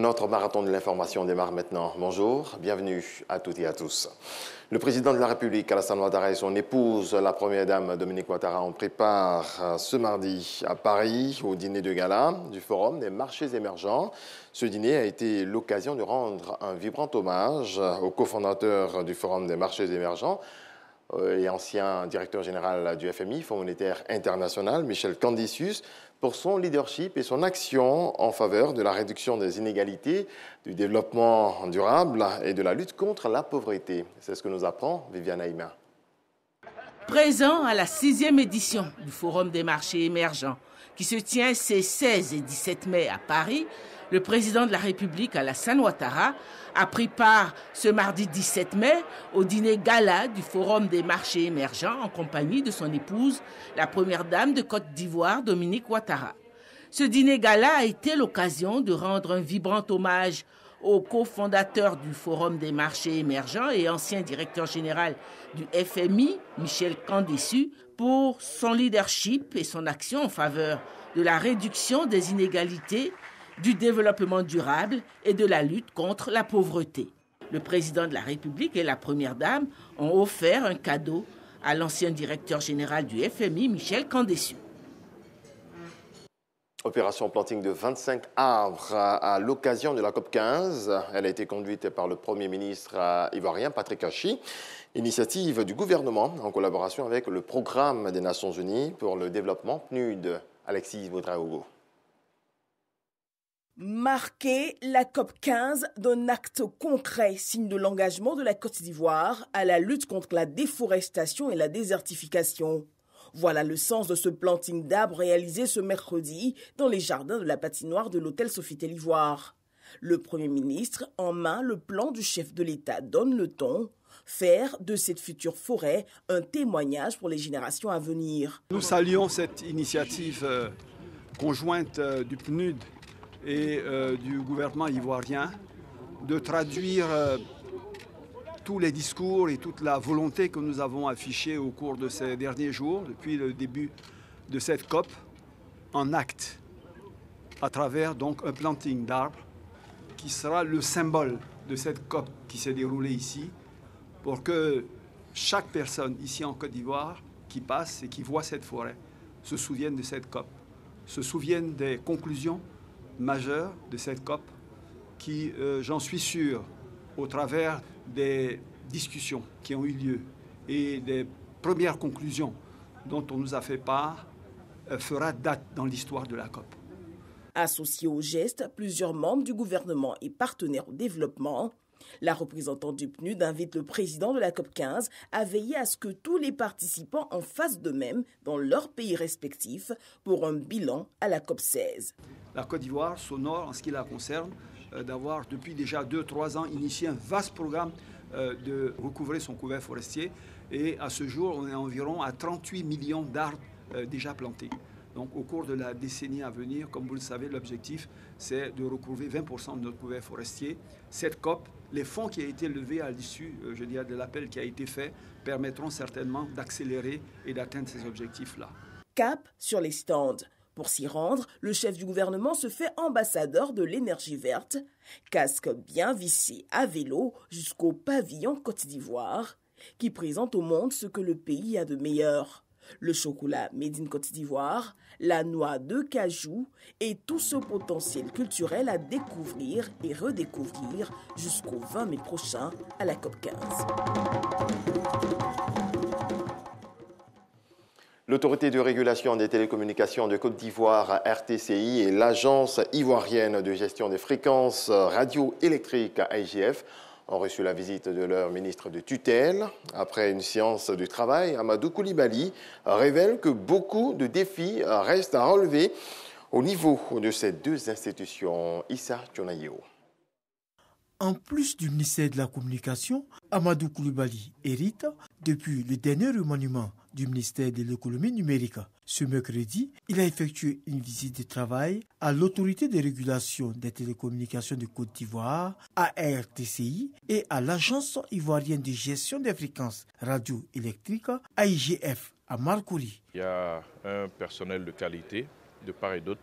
Notre marathon de l'information démarre maintenant. Bonjour, bienvenue à toutes et à tous. Le président de la République, Alassane Ouattara, et son épouse, la première dame Dominique Ouattara, ont pris part ce mardi à Paris au dîner de gala du Forum des marchés émergents. Ce dîner a été l'occasion de rendre un vibrant hommage au cofondateur du Forum des marchés émergents et ancien directeur général du FMI, Fonds monétaire international, Michel Candissius, pour son leadership et son action en faveur de la réduction des inégalités, du développement durable et de la lutte contre la pauvreté. C'est ce que nous apprend Viviane Aïma. Présent à la 6e édition du Forum des marchés émergents, qui se tient ces 16 et 17 mai à Paris, le président de la République, Alassane Ouattara, a pris part ce mardi 17 mai au dîner gala du Forum des marchés émergents en compagnie de son épouse, la première dame de Côte d'Ivoire, Dominique Ouattara. Ce dîner gala a été l'occasion de rendre un vibrant hommage au cofondateur du Forum des marchés émergents et ancien directeur général du FMI, Michel Candissius, pour son leadership et son action en faveur de la réduction des inégalités, du développement durable et de la lutte contre la pauvreté. Le président de la République et la première dame ont offert un cadeau à l'ancien directeur général du FMI, Michel Candissius. Opération planting de 25 arbres à l'occasion de la COP15. Elle a été conduite par le Premier ministre ivoirien, Patrick Hachi. Initiative du gouvernement en collaboration avec le Programme des Nations Unies pour le développement PNUD. Alexis Boudraogo. Marquer la COP15 d'un acte concret, signe de l'engagement de la Côte d'Ivoire à la lutte contre la déforestation et la désertification. Voilà le sens de ce planting d'arbres réalisé ce mercredi dans les jardins de la patinoire de l'hôtel Sofitel Ivoire. Le Premier ministre, en main le plan du chef de l'État, donne le ton. Faire de cette future forêt un témoignage pour les générations à venir. Nous saluons cette initiative conjointe du PNUD et du gouvernement ivoirien de traduire tous les discours et toute la volonté que nous avons affichée au cours de ces derniers jours, depuis le début de cette COP, en actes, à travers donc un planting d'arbres qui sera le symbole de cette COP qui s'est déroulée ici, pour que chaque personne ici en Côte d'Ivoire qui passe et qui voit cette forêt se souvienne de cette COP, se souvienne des conclusions majeures de cette COP qui, j'en suis sûr, au travers des discussions qui ont eu lieu et des premières conclusions dont on nous a fait part, fera date dans l'histoire de la COP. Associés au geste, plusieurs membres du gouvernement et partenaires au développement, la représentante du PNUD invite le président de la COP15 à veiller à ce que tous les participants en fassent de même dans leurs pays respectifs pour un bilan à la COP16. La Côte d'Ivoire s'honore en ce qui la concerne d'avoir depuis déjà 2-3 ans initié un vaste programme de recouvrer son couvert forestier et à ce jour on est environ à 38 millions d'arbres déjà plantés. Donc au cours de la décennie à venir, comme vous le savez, l'objectif c'est de recouvrer 20% de notre couvert forestier. Cette COP, les fonds qui ont été levés à l'issue, de l'appel qui a été fait, permettront certainement d'accélérer et d'atteindre ces objectifs-là. Cap sur les stands. Pour s'y rendre, le chef du gouvernement se fait ambassadeur de l'énergie verte, casque bien vissé à vélo jusqu'au pavillon Côte d'Ivoire, qui présente au monde ce que le pays a de meilleur. Le chocolat made in Côte d'Ivoire, la noix de cajou et tout ce potentiel culturel à découvrir et redécouvrir jusqu'au 20 mai prochain à la COP15. L'autorité de régulation des télécommunications de Côte d'Ivoire, RTCI, et l'agence ivoirienne de gestion des fréquences radioélectriques, IGF, ont reçu la visite de leur ministre de tutelle. Après une séance de travail, Amadou Koulibaly révèle que beaucoup de défis restent à relever au niveau de ces deux institutions. Issa Tchonaïo. En plus du ministère de la Communication, Amadou Koulibaly hérite depuis le dernier remaniement du ministère de l'économie numérique. Ce mercredi, il a effectué une visite de travail à l'autorité de régulation des télécommunications de Côte d'Ivoire, ARTCI, et à l'agence ivoirienne de gestion des fréquences radioélectriques, AIGF, à Marcory. Il y a un personnel de qualité de part et d'autre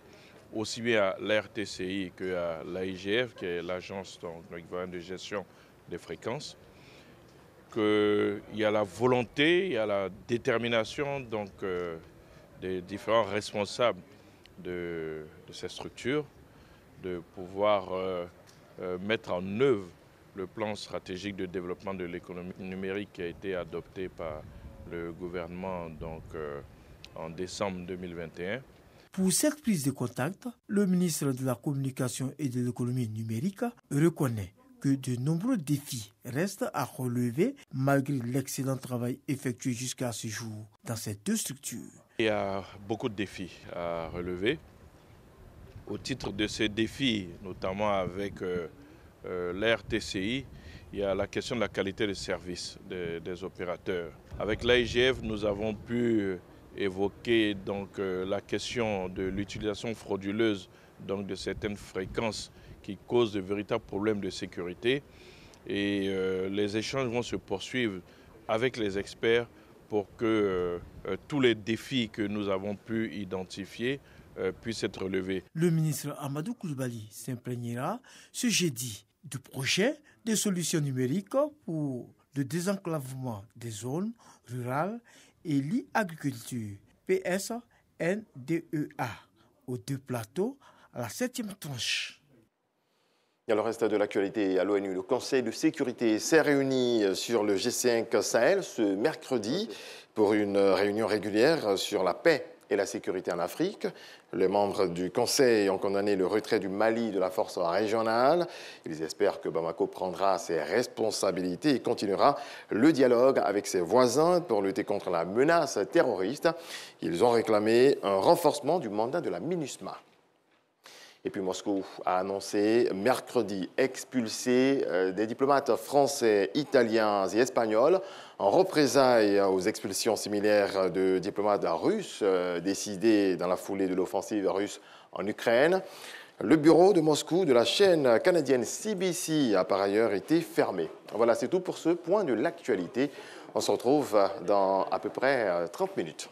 aussi bien à l'RTCI qu'à l'AIGF, qui est l'agence de gestion des fréquences, qu'il y a la volonté, il y a la détermination des différents responsables de ces structures de pouvoir mettre en œuvre le plan stratégique de développement de l'économie numérique qui a été adopté par le gouvernement en décembre 2021. Pour cette prise de contact, le ministre de la Communication et de l'économie numérique reconnaît que de nombreux défis restent à relever malgré l'excellent travail effectué jusqu'à ce jour dans ces deux structures. Il y a beaucoup de défis à relever. Au titre de ces défis, notamment avec l'RTCI, il y a la question de la qualité de service des opérateurs. Avec l'AIGF, nous avons pu évoquer la question de l'utilisation frauduleuse de certaines fréquences qui causent de véritables problèmes de sécurité. Et les échanges vont se poursuivre avec les experts pour que tous les défis que nous avons pu identifier puissent être relevés. Le ministre Amadou Coulibaly s'imprégnera ce jeudi du projet de solutions numériques pour le désenclavement des zones rurales et l'e-agriculture, PSNDEA, aux deux plateaux à la 7e tranche. Et le reste de l'actualité à l'ONU, le Conseil de sécurité s'est réuni sur le G5 Sahel ce mercredi pour une réunion régulière sur la paix et la sécurité en Afrique. Les membres du Conseil ont condamné le retrait du Mali de la force régionale. Ils espèrent que Bamako prendra ses responsabilités et continuera le dialogue avec ses voisins pour lutter contre la menace terroriste. Ils ont réclamé un renforcement du mandat de la MINUSMA. Et puis Moscou a annoncé mercredi expulser des diplomates français, italiens et espagnols en représailles aux expulsions similaires de diplomates russes décidées dans la foulée de l'offensive russe en Ukraine. Le bureau de Moscou de la chaîne canadienne CBC a par ailleurs été fermé. Voilà, c'est tout pour ce point de l'actualité. On se retrouve dans à peu près 30 minutes.